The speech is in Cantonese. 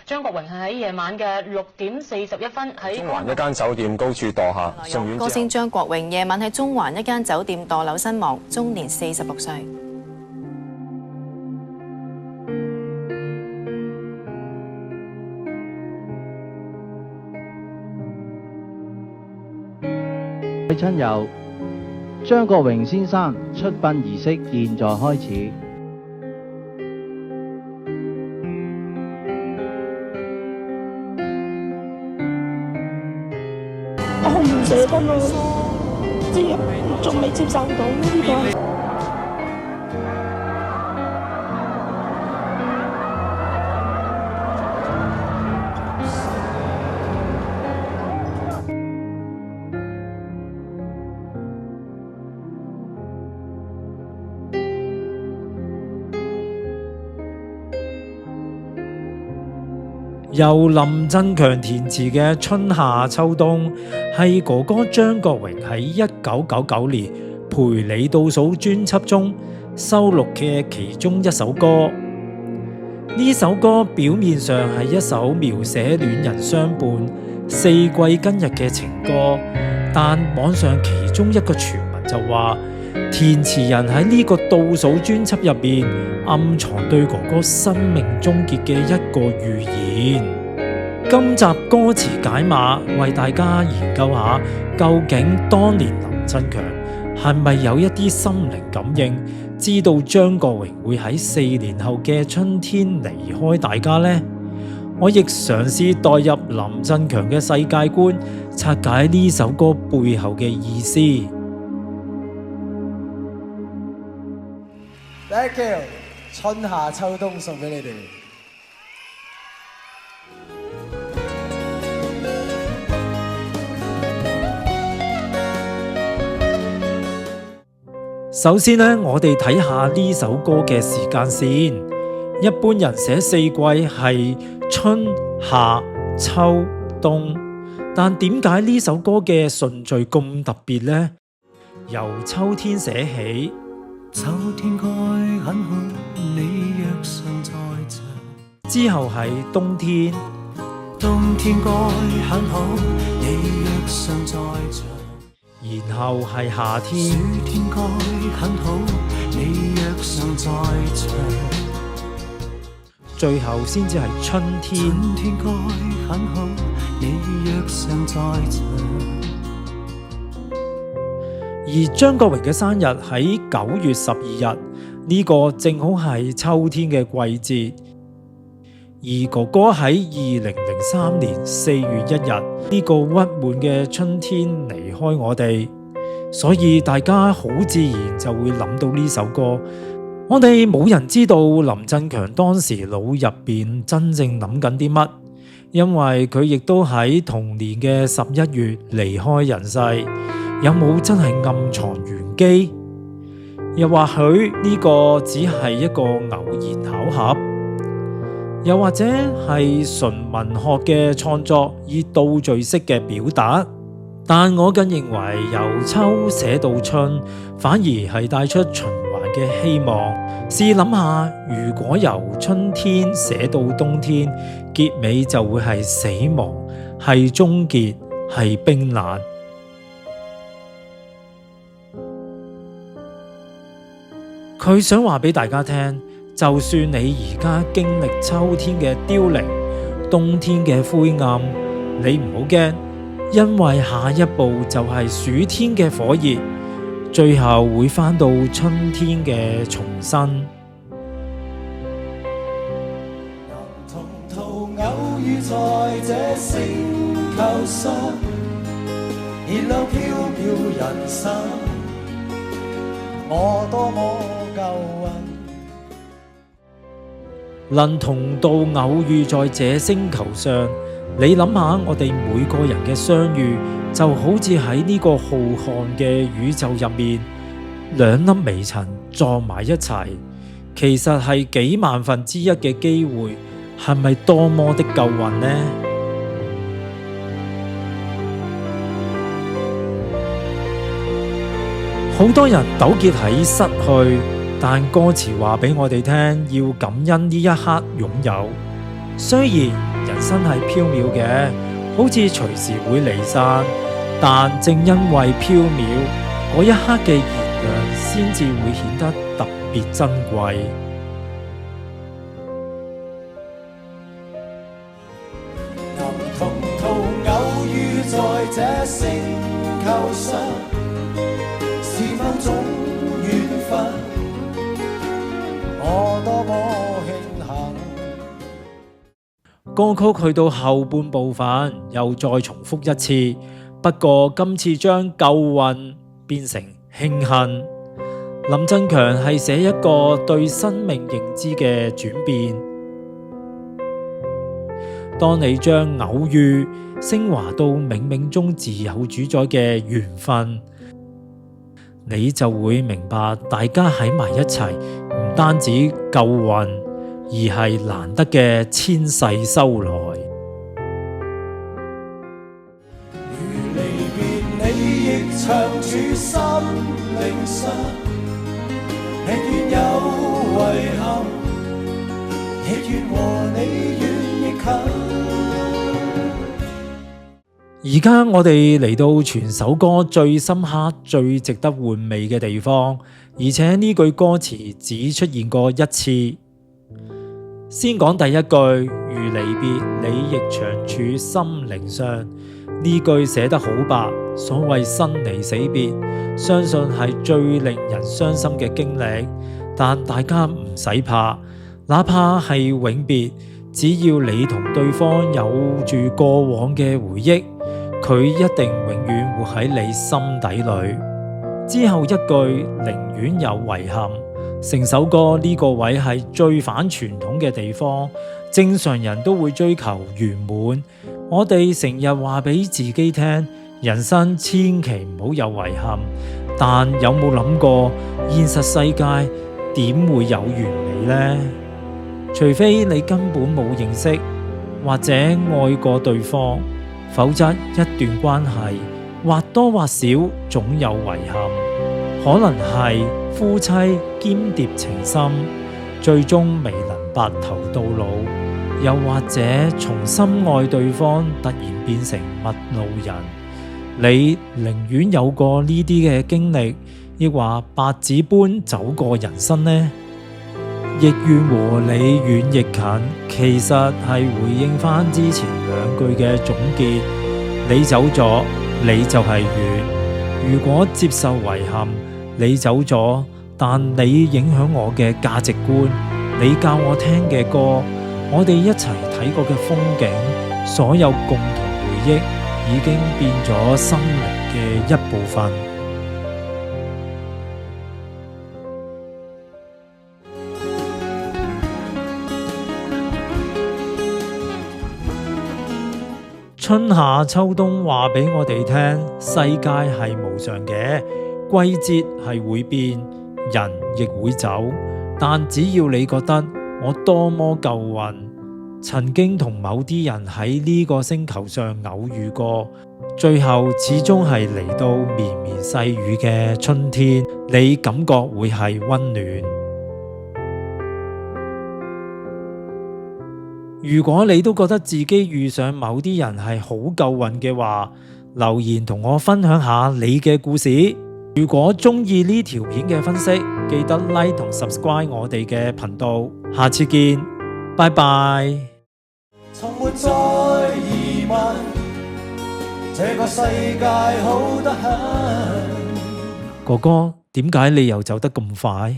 張國榮係喺夜晚嘅6點41分喺中環一間酒店高處墮下，送院之後歌星張國榮夜晚喺中環一間酒店墮樓身亡，終年46歲。親友，張國榮先生出殯儀式現在開始。我好唔捨得咯，即係仲未接受到呢個。由林振強填詞嘅《春夏秋冬》係哥哥張國榮喺1999年陪你倒數專輯中收錄嘅其中一首歌。呢首歌表面上係一首描寫戀人相伴、四季更日嘅情歌，但網上其中一個傳聞就話，填詞人喺呢個倒數專輯入面暗藏對哥哥生命終結嘅一個預言。今集歌詞解碼，為大家研究下，究竟當年林振強係咪有一啲心靈感應，知道張國榮會喺4年後嘅春天離開大家呢？我亦嘗試代入林振強嘅世界觀，拆解呢首歌背後嘅意思。Thank you， 春夏秋冬送俾你哋。首先呢，我哋睇下呢首歌嘅時間線。一般人寫四季係春夏秋冬，但點解呢首歌嘅順序咁特別呢？由秋天寫起。秋天該很好，你若尚在場。之後係冬天，冬天該很好，你若尚在場。然後係夏天，暑天該很好，你若尚在場。最後先至係春天，春天該很好，你若尚在場。而張國榮嘅生日喺9月12日，呢個正好係秋天嘅季節。而哥哥喺2003年4月1日，呢個鬱悶嘅春天離開我哋，所以大家好自然就會諗到呢首歌。我哋冇人知道林振強當時腦入邊真正諗緊啲乜，因為佢亦都喺同年嘅11月離開人世。有冇真係暗藏玄機？又或許呢個只係一個偶然巧合，又或者係純文學嘅創作，以倒敘式嘅表達。但我更認為由秋寫到春，反而係帶出循環嘅希望。試諗下，如果由春天寫到冬天，結尾就會係死亡，係終結，係冰冷。佢想話俾大家聽，就算你而家經歷秋天嘅凋零、冬天嘅灰暗，你唔好驚，因為下一步就係暑天嘅火熱，最後會返到春天嘅重生。人同途偶遇在這星球上，熱浪飄飄人生，我多麼能同道偶遇在這星球上，你諗下，我哋每個人嘅相遇，就好似喺呢個浩瀚嘅宇宙入面，兩粒微塵撞埋一齊，其實係幾萬分之一嘅機會，係咪多麼的幸運呢？好多人糾結喺失去，但歌詞話俾我哋聽，要感恩呢一刻擁有。雖然人生係飄渺嘅，好似隨時會離散，但正因為飄渺，嗰一刻嘅燃亮先至會顯得特別珍貴。同途偶遇在這星球上，是否種緣分？我多麼慶幸。歌曲去到後半部分又再重複一次，不過今次將舊運變成慶幸。林振強係寫一個對生命認知嘅轉變。當你將偶遇升華到冥冥中自有主宰嘅緣分，你就會明白大家喺埋一齊唔單止夠運，而係難得嘅千世修來。如離別你亦長駐心靈上，寧願有遺憾，亦願和你遠亦近。而家我哋嚟到全首歌最深刻、最值得回味嘅地方，而且呢句歌詞只出現過一次。先講第一句，如離別你亦長駐心靈上，呢句寫得好白，所謂生離死別，相信係最令人傷心嘅經歷，但大家唔使怕，哪怕係永別，只要你同對方有住過往嘅回憶，佢一定永遠活喺你心底裏。之後一句寧願有遺憾，成首歌呢個位係最反傳統嘅地方。正常人都會追求圓滿，我哋成日話俾自己聽，人生千祈唔好有遺憾，但有冇諗過現實世界點會有完美呢？除非你根本冇認識或者愛過對方，否則一段關係或多或少總有遺憾，可能係夫妻鶼鰈情深，最終未能白頭到老，又或者從深愛對方突然變成陌路人。你寧願有過呢啲嘅經歷，亦話白紙般走過人生呢？亦願和你遠亦近，其實係回應翻之前兩句嘅總結。你走咗，你就係遠。如果接受遺憾，你走咗，但你影響我嘅價值觀，你教我聽嘅歌，我哋一齊睇過嘅風景，所有共同回憶已經變咗心靈嘅一部分。春夏秋冬話俾我哋聽，世界係無常嘅，季節係會變，人亦會走。但只要你覺得我多麼夠運，曾經同某啲人喺呢個星球上偶遇過，最後始終係嚟到綿綿細雨嘅春天，你感覺會係溫暖。如果你都覺得自己遇上某啲人係好夠運嘅話，留言同我分享下你嘅故事。如果中意呢條片嘅分析，記得 like 同 subscribe 我哋嘅頻道。下次見，拜拜。從沒再疑問，這個世界好得很。哥哥，點解你又走得咁快？